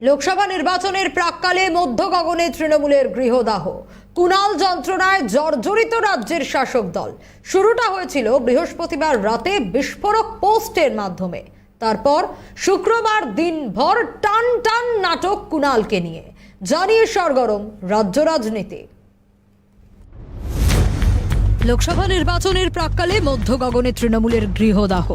লোকসভা নির্বাচনের প্রাক্কালে মধ্য গগনে তৃণমূলের গৃহদাহ, কুণাল যন্ত্রণায় জর্জরিত রাজ্যের শাসক দল। শুরুটা হয়েছিল বৃহস্পতিবার রাতে বিস্ফোরক পোস্টের মাধ্যমে। তারপর শুক্রবার দিনভর টান টান নাটক কুণালকে নিয়ে, জানিয়ে সরগরম রাজ্য রাজনীতি। লোকসভা নির্বাচনের প্রাক্কালে মধ্য গগনে তৃণমূলের গৃহদাহ,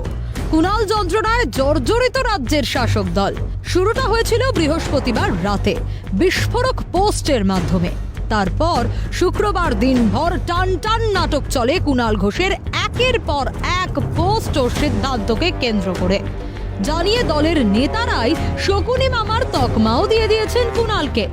কুণাল যন্ত্রণায় জর্জরিত রাজ্যের শাসক দল। শুরুটা হয়েছিল বৃহস্পতিবার রাতে বিস্ফোরক পোস্টের মাধ্যমে। তারপর শুক্রবার দিনভর টান টান নাটক চলে কুণাল ঘোষের একের পর এক পোস্ট ও সিদ্ধান্তকে কেন্দ্র করে। জানিয়ে দলের নেতারাই শকুনি মামার তকমাও দিয়ে দিয়েছেন কুণালকে।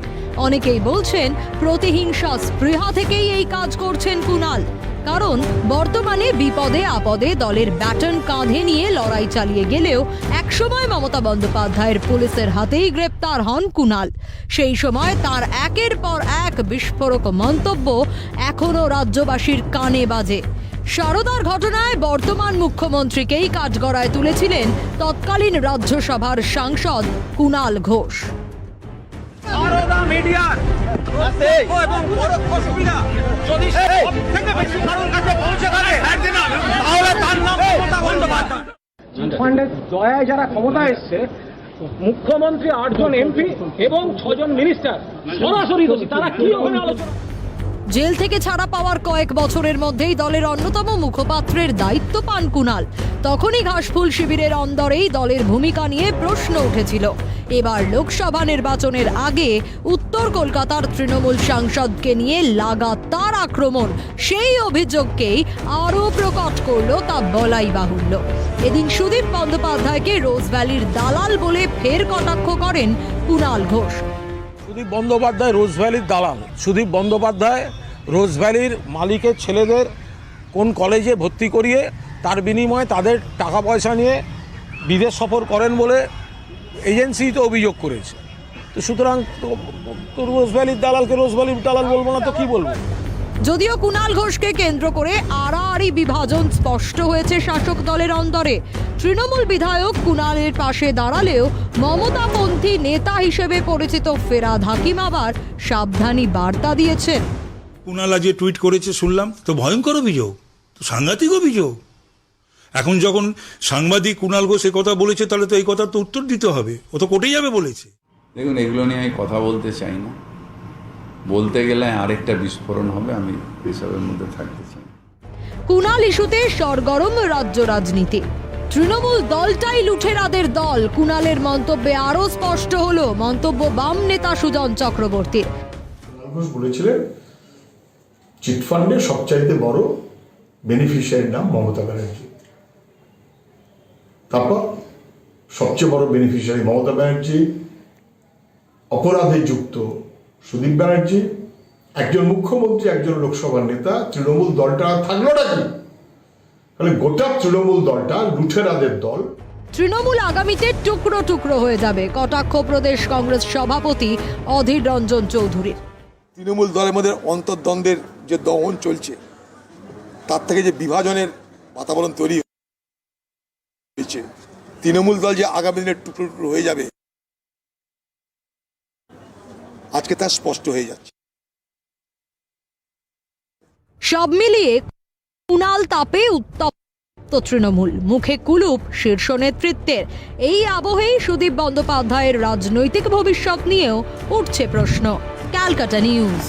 অনেকেই বলছেন প্রতিহিংসা স্পৃহা থেকেই এই কাজ করছেন কুণাল, কারণ বর্তমানে বিপদে আপদে দলের ব্যাটন কাঁধে নিয়ে লড়াই চালিয়ে গেলেও একসময় মমতা বন্দ্যোপাধ্যায়ের পুলিশের হাতেই গ্রেপ্তার হন কুণাল। সেই সময় তার একের পর এক বিস্ফোরক মন্তব্য এখনো রাজ্যবাসীর কানে বাজে। সারদার ঘটনায় বর্তমান মুখ্যমন্ত্রীকেই কাঠগড়ায় তুলেছিলেন তৎকালীন রাজ্যসভার সাংসদ কুণাল ঘোষ। দয়ায় যারা ক্ষমতা এসছে, মুখ্যমন্ত্রী 8 জন এমপি এবং 6 জন মিনিস্টার সরাসরি দোষী। তারা কি ওখানে আলোচনা? জেল থেকে ছাড়া পাওয়ার কয়েক বছরের মধ্যেই দলের অন্যতম মুখপাত্রের দায়িত্ব পান কুণাল। তখনই ঘাসফুল শিবিরের অন্দরেই দলের ভূমিকা নিয়ে প্রশ্ন উঠেছিল। এবার লোকসভা নির্বাচনের আগে উত্তর কলকাতার তৃণমূল সাংসদকে নিয়ে লাগাতার আক্রমণ, সেই অভিযোগকেই আরও প্রকট করলো তা বলাই বাহুল্য। এদিন সুদীপ বন্দ্যোপাধ্যায়কে রোজ ভ্যালির দালাল বলে ফের কটাক্ষ করেন কুণাল ঘোষ। সুদীপ বন্দ্যোপাধ্যায় রোজ ভ্যালির দালাল। সুদীপ বন্দ্যোপাধ্যায় রোজ ভ্যালির মালিকের ছেলেদের কোন কলেজে ভর্তি করিয়ে তার বিনিময়ে তাদের টাকা পয়সা নিয়ে বিদেশ সফর করেন বলে এজেন্সি তো অভিযোগ করেছে। তো সুতরাং তো রোজ ভ্যালির দালালকে রোজ ভ্যালির দালাল বলবো না তো কি বলবো? যদিও কুণাল ঘোষকে কেন্দ্র করে আড়াআড়ি বিভাজন স্পষ্ট হয়েছে শাসক দলের অন্তরে। তৃণমূল বিধায়ক কুণালের পাশে দাঁড়ালেও মমতাপন্থী নেতা হিসেবে পরিচিত ফেরাদ হাকিম আবার সাবধানী বার্তা দিয়েছেন। কুণাল আজ টুইট করেছে শুনলাম, তো ভয়ঙ্কর অভিযোগ, তো সাংঘাতিক অভিযোগ। এখন যখন সাংবাদিক কুণাল ঘোষ কথা বলেছে, তাহলে তো এই কথার তো উত্তর দিতে হবে। ও তো কোর্টেই যাবে বলেছে। দেখুন, এগুলো নিয়ে আমি কথা বলতে চাই না। বলতে গেলে আরেকটা বিস্ফোরণ হবে, আমি এসবের মধ্যে থাকতে চাই। কুণাল ইস্যুতে সরগরম রাজ্য রাজনীতি। তৃণমূল দলটাই লুঠেরাদের দল, কুণালের মন্তব্যে আরো স্পষ্ট হলো মন্তব্য বাম নেতা সুজন চক্রবর্তীর। কুণাল ঘোষ বলেছিলেন চিটফান্ডের সবচাইতে বড় বেনিফিশিয়ারির নাম মমতা ব্যানার্জি। তারপর সবচেয়ে বড় বেনিফিশিয়ারি মমতা ব্যানার্জি, অপরাধে যুক্ত সুদীপ ব্যানার্জি, একজন মুখ্যমন্ত্রী, একজন লোকসভার নেতা। তৃণমূল দলটা থাকলো নাকি? তাহলে গোটা তৃণমূল দলটা লুঠেরাদের দল। তৃণমূল আগামীতে টুকরো টুকরো হয়ে যাবে, কটাক্ষ প্রদেশ কংগ্রেস সভাপতি অধীর রঞ্জন চৌধুরীর। তৃণমূল দলের মধ্যে অন্তর্দ্বন্দ্বের যে দহন চলছে, তার থেকে যে বিভাজনের বাতাবরণ তৈরি হয়েছে, তৃণমূল দল যে আগামী দিনে টুকরো টুকরো হয়ে যাবে, আজকে তা স্পষ্ট হয়ে যাচ্ছে। সব মিলিয়ে কুণাল তাপে উত্তপ্ত তৃণমূল, মুখে কুলুপ শীর্ষ নেতৃত্বের। এই আবহেই সুদীপ বন্দ্যোপাধ্যায়ের রাজনৈতিক ভবিষ্যৎ নিয়েও উঠছে প্রশ্ন। ক্যালকাটা নিউজ।